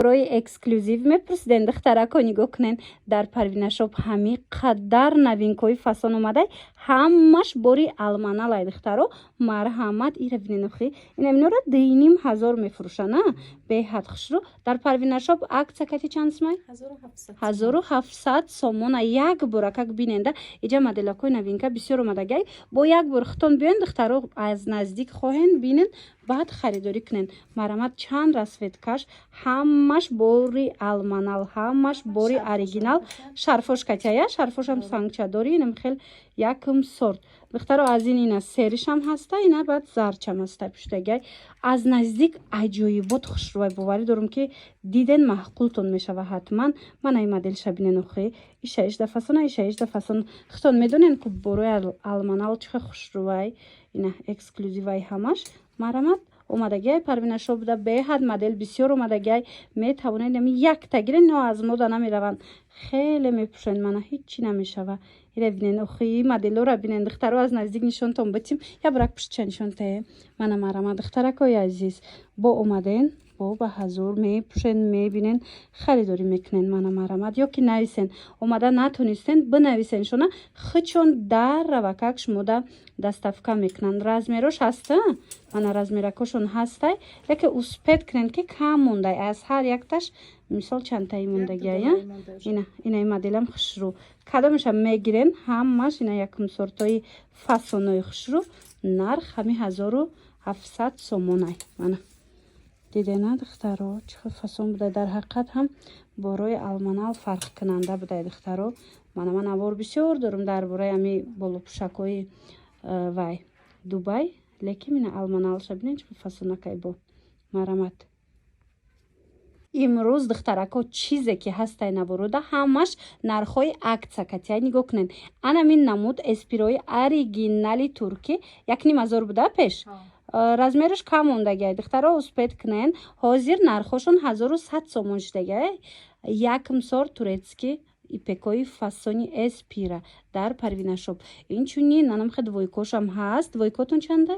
برای اکسکلوزیو میپرسیدن دخترک ها نگاه کنین در پروینه شاپ همین قدر نوینکوی فسان اومده همش باری المانال ای دخترو مرحمت ایره بینین اخی این امینو را 2,500 میفروشن نه به حد خشرو در پروینه شاپ عکس کتی چند سمای 1700 سومون یک برکک بیننده اینجا مدل کوی نوینکا بسیار اومده گای با یک برختون بیان دخترو از نزدیک خواهند بینن بعد خریداری کنین مرحمت چند رسویدکش همش بوری المانال همش بوری اوریجینال شرفوش کتیه شرفوش هم سانگچه داری اینم خیلی یکم سورت دخترو از این سریش هم هسته اینا بعد زرچ هم هسته پشتگی از نزدیک عجایبات خوش روی بواری دارم که دیدن محقولتون میشه و حتما من این مدل شبینه نخی ایشه 18 فسون خطون میدونین که بروی المانال چه خوش روی اینا اکسکلوزیوی همش مرحمت اومدگی پروینه شاپ بوده به حد مدل بسیار اومدگی می توانید یک تغییر نو از مودا نمیروند خیلی میپوشن من هیچی نمیشوه ایره بینن اخی مدل رو بینن دخترو از نزدیک نشون تون بتیم یا برک پشت نشون ته من مرحمت دخترکای عزیز با اومدن با حضور میپوشن میبینن خریداری میکنن من مرحمت یا که نویسن اومده نتونستن بنویسن شونه خچون در روککش مودا دستفکا میکنن رزمیروش هسته من رزمیرکشون هسته لیکن اسپید کنن که کم مونده از هر یکتش مثال چند تایی موندگی اینا مدلم خشرو کدامش هم میگیرن همش اینا یکم سورتای فسونای خشرو نرخ همی 1700 سومونای من دیده نه دخترو چه فسون بوده در حقیقت هم بروی المانال فرق کننده بوده دخترو من نوار بسیار دارم در بروی همی بلو پوشکوی وای دوبای لیکن من المانال شبینه چه فسون نکای بو مرحمت امروز دخترکا چیزی که هسته نبروده همش نرخای акция کتیای نگاه کنین انا من نمود اسپیروی اوریجینالی ترکی 1,500 بوده پیش размерش کم موندگی دخترها اسپید کنین حاضر نرخشون 1100 سومون شدگی یکم سور турецкий ипекои фасони اسپیرا در پروینه شاپ این چونی نانم خد وایکوش هم هست وایکوتون چنده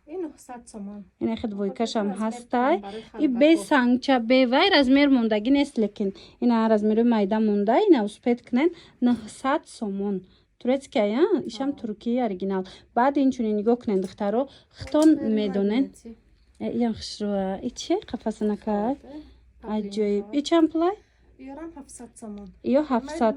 این 900 سومون این خد وایکش هم هسته این به سانگچه به وای размер موندگی نیست لیکن این размер майда مونده این اسپید کنین 900 سومون турецкий ایشم ترکی اوریجینال بعد این چونی نگاه کنین دخترو خطون میدونن یم خشرو ایچه قفص نکای عجیب ایچم پلای یارم 700 سومون یا 700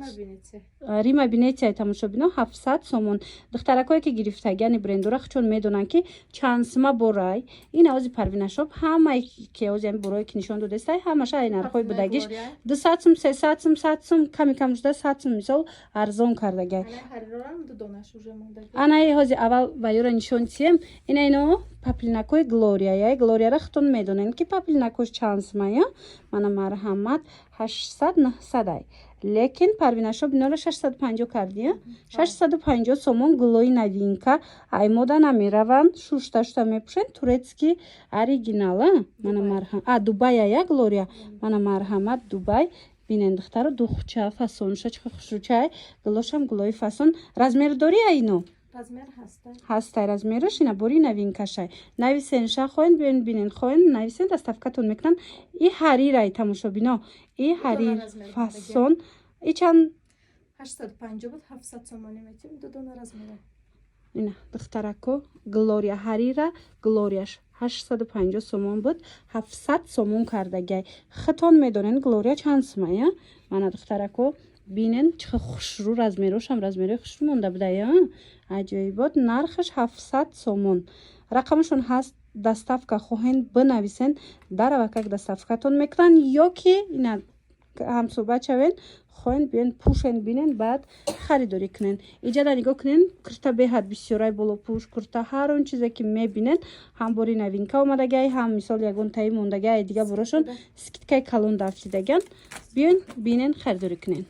ریما بینیتی تماشا بینو 700 سومون دخترکایی که گرفتگان برندورا چون میدونن که چانسما برای این اوزی پروینه شاپ همه که اوزی برای که نشون داده است همش این نرخای بودگیش 200 سوم 300 سوم 100 سوم کمی کم شده 100 سوم مثال ارزون کردگی انا اوزی اول وایورا نشون تیم اینو پاپلیناکوی گلوریا گلوریا را خطون میدونن که پاپلیناکوش چانسما یا من مرحمت 800 900 لیکن پروینه شاپ اینا رو 650 کردیه 650 سومون گلوی نوینکا ای مودا نمیروند شوشتا میپوشن турецкий اوریجینال من مرحمت دبی یا گلوریا من مرحمت دبی بینن دخترو دوخچه فسونش چه خوشوچای گلوشم گلوی فسون размер داری اینو размер هسته размерش اینا بوری نوینکشه نویسین شه خوین بینین خوین نویسین دستفکتون میکنن این حریر ای تماشا بینا این حریر فسون ای چند 850 بود 700 سومونی میتیم دو دونه размер اینا دخترکو گلوریا حریره گلوریاش 850 سومون بود 700 سومون کردگی خطون میدونین گلوریا چند سومه من دخترکو بینن چه خوش رو размерش هم размер خوش رو مونده بوده یا عجیبات نرخش 700 سومون رقمشون هست دستفکا خواهند بنویسن در وکک دستفکتون میکنن یا که اینا هم صحبت شوین خواهند بیان پوشن بینن بعد خریداری کنن اینجا در نگاه کنن کرتا به حد بسیارای بلو پوش کرتا هر اون چیزی که میبینن هم باری نوینکا اومدگی هم مثال یگون تایی موندگی دیگه بروشون سکیتکای کلون دفتیدگن بیان بینن خریداری کنن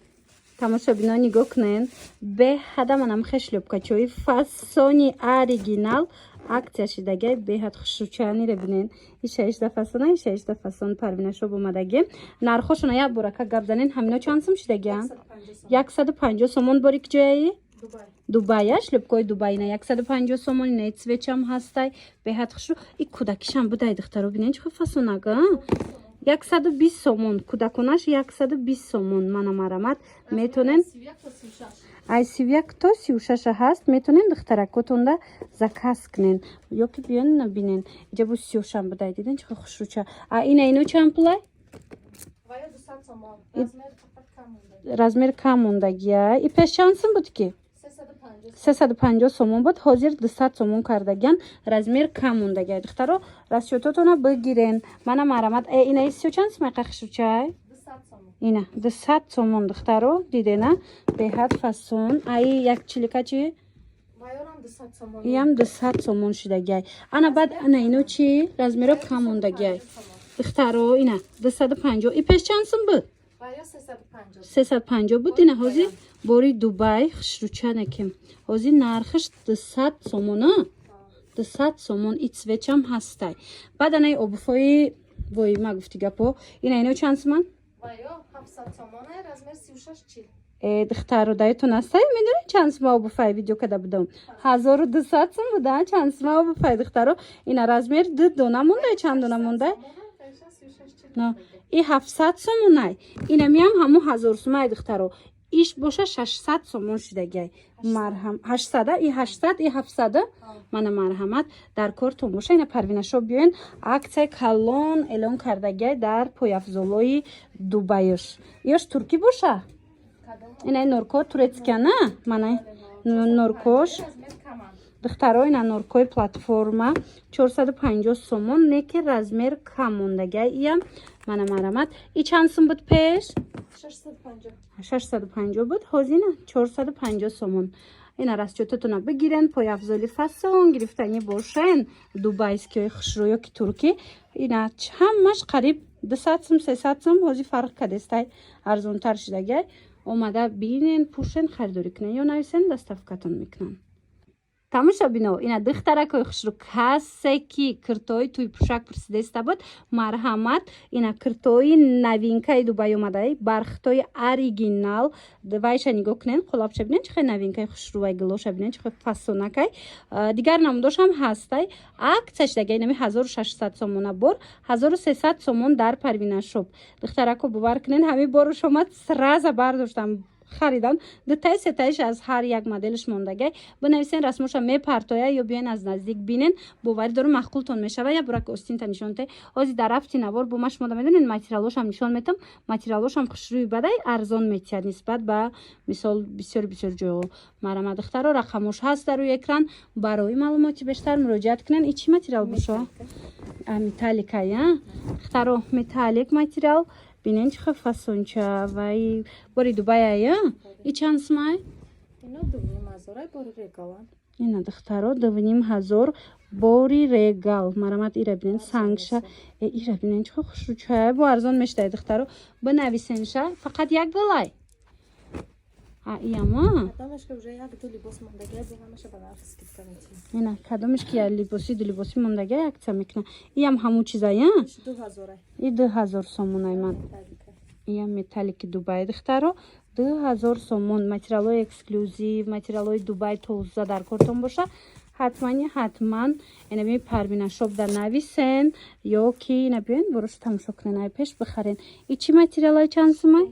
تماشا بینا نگاه کنن به حد منم خیلی بکچوی فسونی اوریجینال акция шидагай беҳад хушрӯчани ребинен иша 18 фасона иша 18 фасон парвина шоб омадаги нархошона як бурака гап занен ҳамино чанд сум шидагиан 150 сомон бори ки ҷояи дубая шлепкои дубайна 150 сомон ина цвечам ҳастай беҳад хушрӯ и кӯдакишам будай духтаро бинен чӣ фасонага 120 сомон. Кудаконаш 120 сомон. Мана марамат метонен 31 то 36 ҳаст. Метонен духтаракотонда заказ кунен. Ёки биён набинен. Иҷа бу 36 будай. Диден чӣ хушрӯча. Ино чанд пулай? Размер кам мондагия. И пеш чанд сум буд ки? 350 сомон буд. Ҳозир 200 сомон кардагиян. Размер кам мондагия. Духтаро расчётотона бигирен. Мана марамат. Инаи сиё чанд сум хушрӯча? Ина 200 сомон духтаро. Дидена беҳад фасон. Як чилика чӣ? Иям 200 сомон шидагия. Ана баъд ана ино чӣ? Размеро кам мондагия. Духтаро ина 250. И пеш чанд сум буд? 350 буд. Ина ҳозир бори Дубай хушрӯча некем. Ҳозир нархиш 200 сомон. 200 сомон. И цветчам ҳастай. Баъд анаи обуфои вой ма гуфти гапо. Ина ино чанд суман? 700 сомон. Размер 36 духтаро даётон ҳастай? Медони чанд сума обуфай видео када будам? 1200 сум буда. Чанд сума обуфай духтаро? Ина размер 2 дона мондай. Чанд дона мондай? И 700 сомонай. Ина миям ҳамо 1000 сумай духтаро. Иш боша 600 сомон шидагай. Марҳам 800 и 800 и 700. Мана марҳамат дар кортон боша. Ина Парвинашо биёен аксия калон эълон кардагай дар пойафзолои Дубайш. Ёш турки боша? Ина норко турецкиана? Мана норкош духтаро ина норкои платформа 450 сомон. Неки размер кам мондагай. Иям мана марамат. И чанд сум буд пеш? 650 буд. Ҳозина 450 сомон. Ина расчётотона бигирен. Пойафзоли фасон гирифтани бошен. Дубайскиёи хушрӯ ёки турки. Ина ҳамаш қариб 200 сум 300 сум. Ҳозир фарқ кадестай арзонтар шидагай. Омада бинен, пушен, харидорӣ кунен ё нависен доставкатон мекунан. Тамошобино, ина духтаракои хушрӯ касе ки киртои туи пушак пурсидаиста буд, марҳамат, ина киртои новинкаи Дубай омадаи бархтои оригинал. Вайша нигоҳ кунен, қолабша бинен чихе новинкаи хушрӯвай гилоша бинен чихе фасонакай. Дигар намудошам ҳастай. Аксия шидагай нами 1600 сомона бор, 1300 сомон дар Парвинашоп. Духтарако бовар кунен, ҳами борш омад сраза бардоштам. Харидан дутаи сетаиш аз ҳар як моделиш мондагай. Бинависен расмоша мепартоя ё биён аз наздик бинен. Боварӣ дорум махқултон мешава. Я бурак остинта нишонте. Ҳозир дар рафти навор бо машмода медонен материалошам нишон метам. Материалошам хушрӯи бадай арзон метиҳад нисбат ба мисол бисёр ҷойҳо. Марама духтаро рақамош ҳаст дар рӯи экран. Барои маълумоти бештар муроҷиат кунен. И чӣ материал боша? Металлика я? Духтаро металлик материал. Бинен чихе фасонча вай бори Дубая. И чанд сумай? Ино 2500 бори регал. Ина духтаро 2500 бори регал. Марамат ира бинен сангша. Ира бинен чихе хушрӯча. Бо арзон мештай духтаро. Бинависенша фақат як гулай. Ияма? Кадомеш ки уже як ду либос мондагай бо ҳамаша ба нарх скидка метиҳем. Ина кадомеш ки як либоси ду либоси мондагай аксия мекунам. Иям ҳамо чизая? 2000. И 2000 сомонай ман. Иям металлики Дубай духтаро 2000 сомон. Материалои эксклюзив, материалои Дубай тоза дар кортон боша. ҳатман инами Парвинашоп дар нависен ё ки набиён борошо тамошо кунен ай пеш бихарен. И чӣ материалай чанд сумай?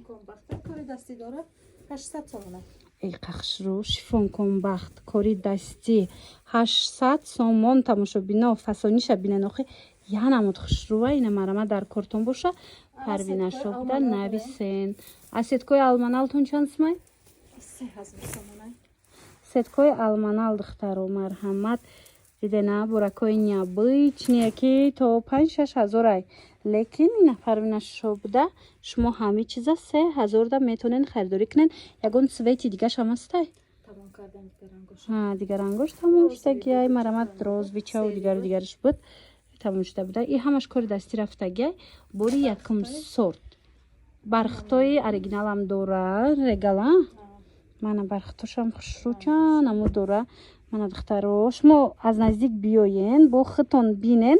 Кори дастӣ дора 800 сомон. қахшрӯ шифон комбахт кори дастӣ 800 сомон. Тамошобино фасониша бинен охи янамуд хушрӯва. Ина марама дар кортон боша. Парвинашоп дар нависен. А сеткои алманалтон чанд сумай? 3000 сомон. Сеткои алманал духтаро марҳамат. Дидена буракои необычные ки то 5-6 ҳазор ай. Лекин ина Парвинашопда шумо ҳами чиза 3000 да метонен харидорӣ кунен. Ягон цвети дигашам ҳастай? Тамом кардан дигарангош. Дигарангош тамом шудагиай. Марамат розовичаву дигариш буд. Тамом шуда буда. И ҳамаш кори дастӣ рафтагиай. Бори якум сорт. Бархтои оригиналам дора. Регала? Мана бархтошам хушрӯчан амо дора. Мана духтаро шумо аз наздик биёен бо хитон бинен.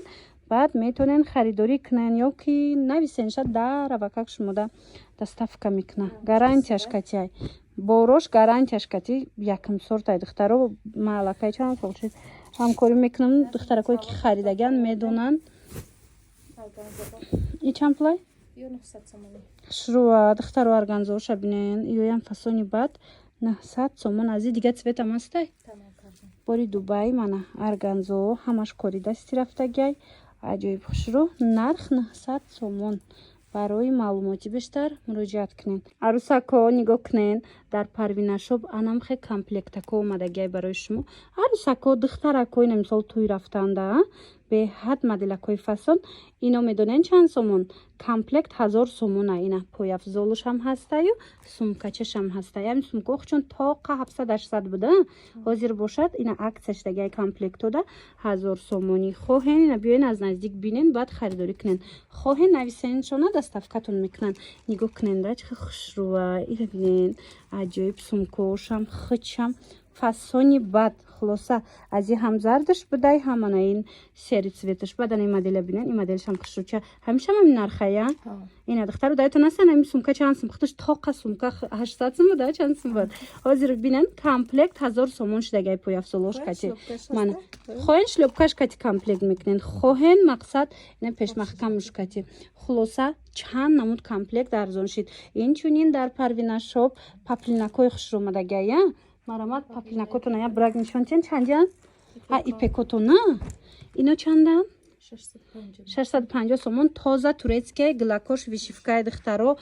Баъд метонен харидорӣ кунен ё ки нависенша дар авакак шумода доставка мекунад. Гарантияш катиай. Борош гарантияш кати якум сортай духтаро маълакай чанд фолшид ҳамкорӣ мекунам. Духтаракое ки харидаган медонанд. И чанд пулай? ё 900 сомонӣ. хушрӯа духтаро органзоша бинен иёям фасони бад 900 сомон ази дига цветам ҳастай Тамом кардам. бори Дубай мана органзо ҳамаш кори дасти рафтагай аҷоиб хушрӯ нарх 900 сомон барои маълумоти бештар муроҷиат кунен. арӯсако нигоҳ кунен дар парвинашоп анамхе комплектако омадагиай барои шумо. арӯсако духтарако ина мисол тӯй рафтанда беҳад моделакои фасон ино медонен чанд сомон комплект 1000 сомона ина пояфзолушам ҳастаю сумкачашам ҳастай ами сумкаохчун тоқа 700-800 буда ҳозир бошад ина аксия шудагиай комплектода 1000 сомонӣ хоҳен ина биёен аз наздик бинен баъд харидорӣ кунен хоҳен нависеншона доставкатон мекунан нигоҳ кунен да чӣ хушрӯа ира бинен аҷоиб сумкаошам хичам фасони бад хулоса ази ҳам зардаш будай ҳамана ин сери цветаш бадан ин модела бинен ин моделшам хушрӯча ҳамишам ин нархая ина духтаро даётон асан ин сумка чанд сум худаш тоқа сумка 800 сум буда чанд сум буд ҳозир бинен комплект 1000 сомон шудагай пояфзолош кати мана хоҳен шлёпкаш кати комплект мекунен хоҳен мақсад ина пешмахкам мушкати хулоса чанд намуд комплект арзон шид инчунин дар парвинашоп паплинакои хушрӯ омадагая марамат паплинакотона я брак нишонтен чандян ипекотона ино чандан 650 сомон тоза турецкия глакош вишивкаи духтаро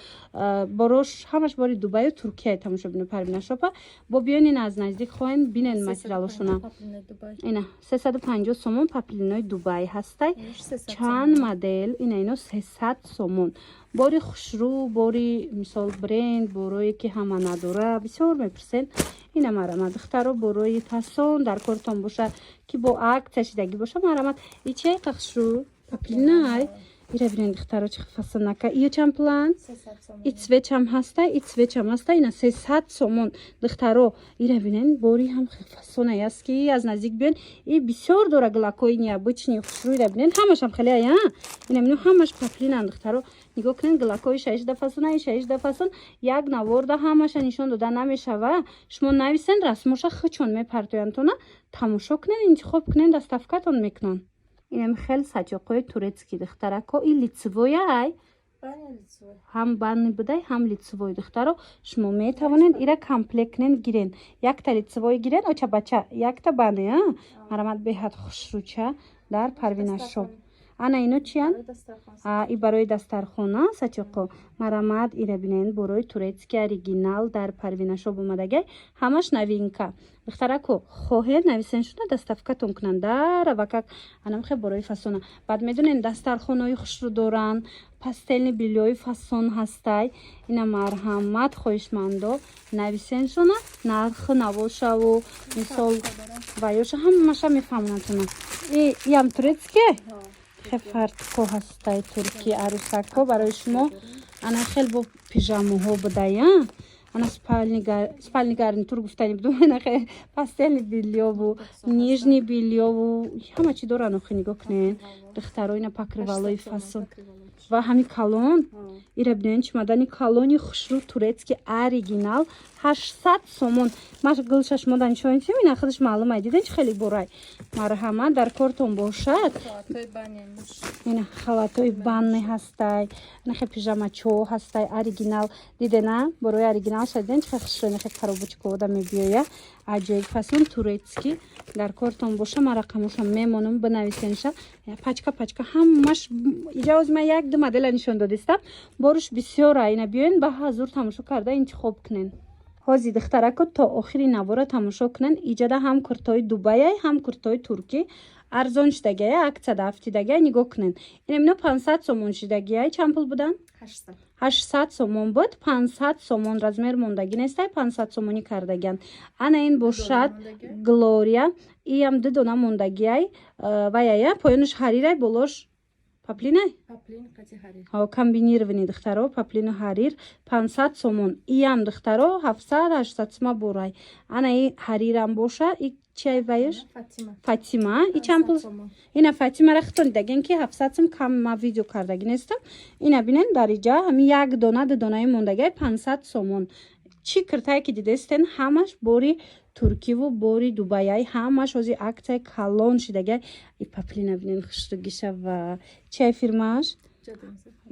борош ҳамаш бори Дубаю Туркияи тамошо бинен парвинашопа бо биёнин аз наздик хоҳен бинен материалошона ина 350 сомон паплинои Дубай ҳастай чанд модел ина ино 300 сомон бори хушрӯ бори мисол бренд борое ки ҳама надора бисёр мепурсен ина марамат духтаро борои фасон дар кортон боша ки бо акция шидагӣ боша марамат ичай хушрӯ паплинай ира бинен духтаро чи фасонака ия чанд план и цветчам ҳастай и цветчам ҳастай ина 300 сомон духтаро ира бинен бори ҳам фасонай аст ки аз наздик биён и бисёр дора глакои необычни хушрӯ ира бинен ҳамашам хеле ая ина мино ҳамаш паплинан духтаро нигоҳ кунен глакои 6 фасонаи 6 фасон як наворда ҳамаша нишон дода намешава шумо нависен расмоша хичон мепартояндтона тамошо кунен интихоб кунен доставкатон мекунан инам хел сачоқои турецки духтарако и лицевояй ҳам банни будай ҳам лицевой духтаро шумо метавонед ира комплект кунен гирен якта лицевой гирен оча-бача якта банни марамат беҳад хушрӯча дар парвинашоп ана ино чиян и барои дастархона сачоқо марамат ира бинен борои турецки оригинал дар парвинашоп омадагай ҳамаш новинка духтарако хоҳед нависен шуда доставкатон кунан дар авакак анамхе борои фасона баъд медонен дастархонои хушрӯ доран пастелни билёи фасон ҳастай ина марҳамат хоҳишмандо нависен шуна нархи навошаву мисол ваёша ҳамаша мефаҳмонатона иам турецке фартко ҳастай турки арӯсакҳо барои шумо ана хел бо пижамоҳо будая ана спальни гарнитур гуфтани буду нахе пастелни бильёву нижни бильёву ҳама чӣ доран охи нигоҳ кунен духтаро ина покрывалои фасон ва ҳами калон ира бинен чимодани калони хушрӯ турецки оригинал 800 сомон ма гулша шумо данишонитим ина худаш маълум ай диден чи хеле борай марҳамат дар кортон бошад ина халатои банни ҳастай нахе пижамачо ҳастай оригинал дидена борои оригинал шадиден чи хеле хушрӯ нахе коробочкаода мебиёя аҷоиб фасон турецки дар кортон боша ма рақамошам мемонам бинависенша пачка пачка ҳамаш иҷоз ма як ду модела нишон додистам боруш бисёра ина биёен ба ҳазур тамошо карда интихоб кунен ҳози духтарако то охири навора тамошо кунен иҷада ҳам куртои Дубаяй ҳам куртои туркӣ арзон шудагия аксияда афтидагия нигоҳ кунен ина мино 500 сомон шудагия чанд пул будан 800 сомон буд 500 сомон размер мондагӣ нестай 500 сомонӣ кардагиян ана ин бошад глория иам ду дона мондагияй ваяя поёнаш ҳарирай болош паплинай комбинирований духтаро паплину ҳарир 500 сомон иам духтаро 700-800 сума борай ана и ҳарирам боша и чай ваяш фатима и чанд пул ина фатимара хитонидаген ки 700 сум кам ма видео кардаги нестам ина бинен дар иҷа ҳами як дона ду донаи мондагай 500 сомон чӣ киртае ки дидестен ҳамаш бори туркиву бори Дубаяй ҳамаш ҳози аксияи калон шидагай и паплина бинен хушрӯгиша ва чай фирмааш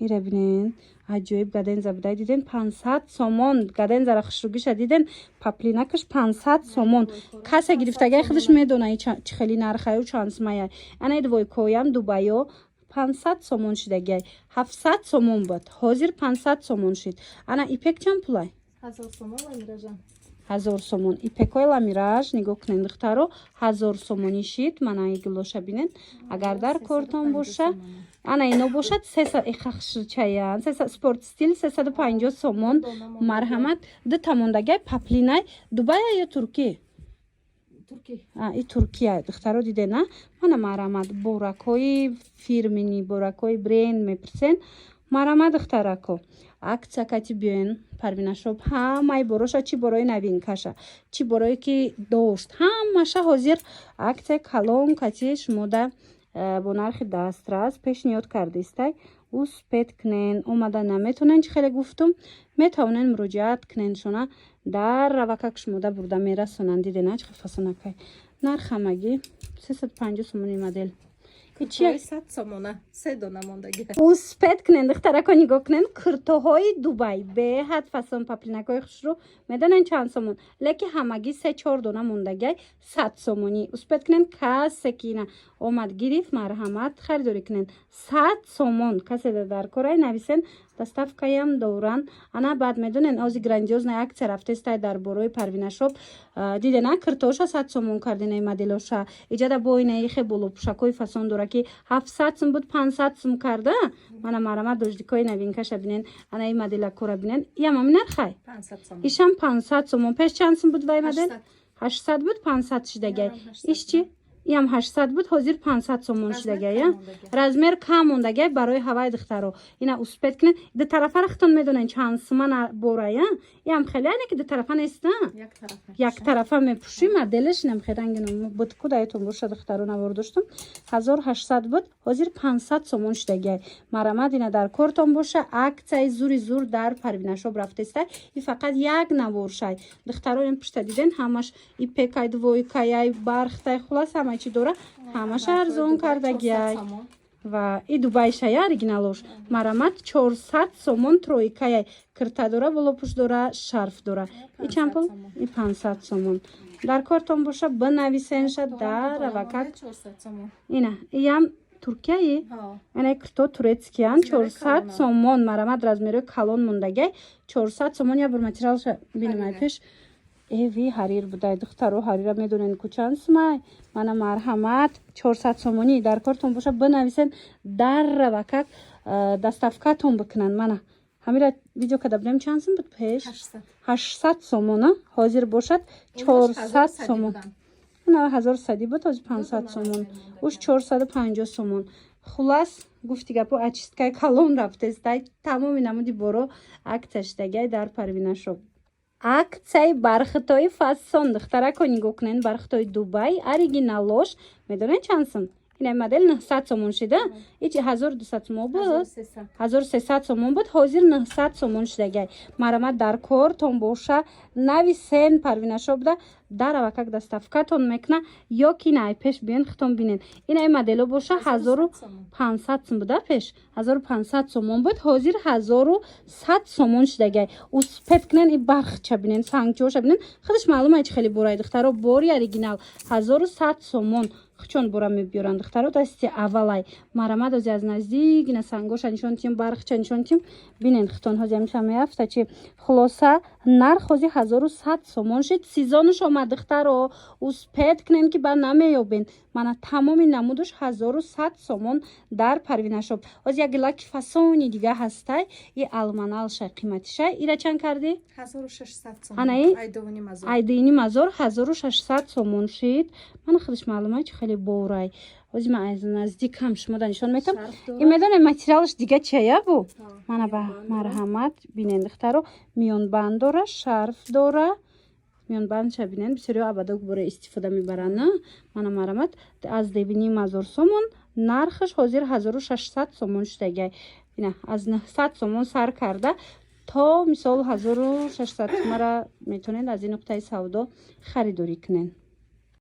ира бинен аҷоиб гаденза будай диден 500 сомон гадензара хушругиша диден паплинакаш 500 сомон касе гирифтагай худаш медона чӣ хели нархаю чансмая ана ид войкоям дубайо 500 сомон шидагай 700 сомон буд ҳозир 500 сомон шид ана ипек чанд пулай 1000 сомон ламиражан 1000 сомон ипекои ламираж нигоҳ кунед духтаро 1000 сомонӣ шид мана иглоша бинен агар дар кортон боша ана ино бошад 300 ихахшчаян 300 спорт стил 350 сомон марҳамат дута мондагай паплинай дубая ё турки и туркия духтаро дидена мана марҳамат боракои фирмини боракои бренд мепирсен марҳамат духтарако акция кати биёен парвинашоп ҳамаи бороша чӣ борои новинкаша чӣ борое ки дошт ҳамаша ҳозир акция калон кати шумода бо нархи дастрас пешниҳод кардистай успед кунен омада наметонен чӣ хеле гуфтум метавонен муроҷиат кунен шуна дар равакак шумода бурда мерасонанд дидена чӣ хел фасонакай нарх ҳамагӣ 350 сомони модел успед кунен духтарако нигоҳ кунен куртоҳои дубай беҳад фасон паплинакои хушрӯ медонен чанд сомон леки ҳамагӣ 3-4 дона мондагай 100 сомонӣ успед кунен касе ки ина омад гирифт марҳамат харидорӣ кунен 100 сомон касе дар корай нависен доставкаям доран ана баъд медонен ози грандиозная акция рафтестай дар борои парвинашоп дидена куртоша 100 сомон кардинаи моделоша иҷада боинаи хе болопушакои фасон дора ки 700 сум буд 500 сум карда мана марҳамат дождикои новинкаша бинен анаи моделакора бинен иам ҳамин нархай 500 сомон ишам 500 сомон пеш чанд сум буд вай модел 800 буд 500 шидагай иш чи иам 800 буд ҳозир 500 сомон шидагай размер кам мондагай барои ҳаваи духтаро ина успед кунед ду тарафара хитон медонен чанд сума борая иам хеле ане ки ду тарафа неста як тарафа мепуши моделиш намхедангино буд кудаетон боша духтаро навор доштум 1800 буд ҳозир 500 сомон шидагай марҳамат ина дар кортон боша аксияи зури зур дар парвинашоп рафтестай и фақат як навор шай духтаро ин пушта диден ҳамаш ипекай двойкаяй бархтай хулас ҳама чи дора ҳамаша арзон кардагиай ва и дубайшая оригиналош марҳамат 400 сомон тройкаяй кирта дора болопуш дора шарф дора и чанд пул и 500 сомон дар кортон боша бинависенша дар равакак ина иам туркияи ана кирто турецкиян 400 сомон марҳамат размерои калон мондагай 400 сомон я бур материалша бинимай пеш эви ҳарир будай духтаро ҳарира медонен ку чанд сумай мана марҳамат 400 сомонӣ дар кортон боша бинависен дар равакак доставкатон бикунанд мана ҳамира видео када будем чанд сум буд пеш 800 сомона ҳозир бошад 400 сомон ана 1100 буд ҳозир 500 сомон уш 450 сомон хулас гуфти гапо очисткаи калон рафтестай тамоми намуди боро акция шидагай дар парвинашоп аксияи бархитои фасон духтарако нигоҳ кунен бархитои дубай оригиналош медонен чанд сум ина модель 900 сомон шида ич 1200 сомон буд 1300 сомон буд ҳозир 900 сомон шидагай марҳамат дар кортон боша нависен парвинашоп да дар авакак доставкатон мекуна ё ки ина пеш биён хитон бинен ина модело боша 1500 сум буда пеш 1500 сомон буд ҳозир 1100 сомон шидагай успед кунен и бархча бинен сангчоша бинен худаш маълума чӣ хеле бораи духтаро бори оригинал 1100 сомон хучон бора мебиёранд духтаро дасти аввалай марҳамат ози аз наздик ина сангоша нишон тим бархча нишон тим бинен хитон ҳози ҳамиша меафта чи хулоса нарх ҳози 1100 сомон шид сезонуш омад духтаро успед кунен ки ба намеёбен мана тамоми намудуш 1100 сомон дар парвинашоп ҳози як гилаки фасони дига ҳастай и алманалша қиматиша ира чанд карди 1600 сомон анаи айдини мазор 1600 сомон шид мана худаш маълумай чи хеле борай ҳози ман аз наздик ҳам шумода нишон метам и медонем материалш дига чия бу мана ба марҳамат бинен духтаро миёнбанд дора шарф дора миёнбандша бинен бисёриҳо абада бора истифода мебаранд на мана марҳамат аз 2500 сомон нархаш ҳозир 1600 сомон шудагай ина аз 900 сомон сар карда то мисол 1600 сомара метавонед аз ин нуқтаи савдо харидорӣ кунед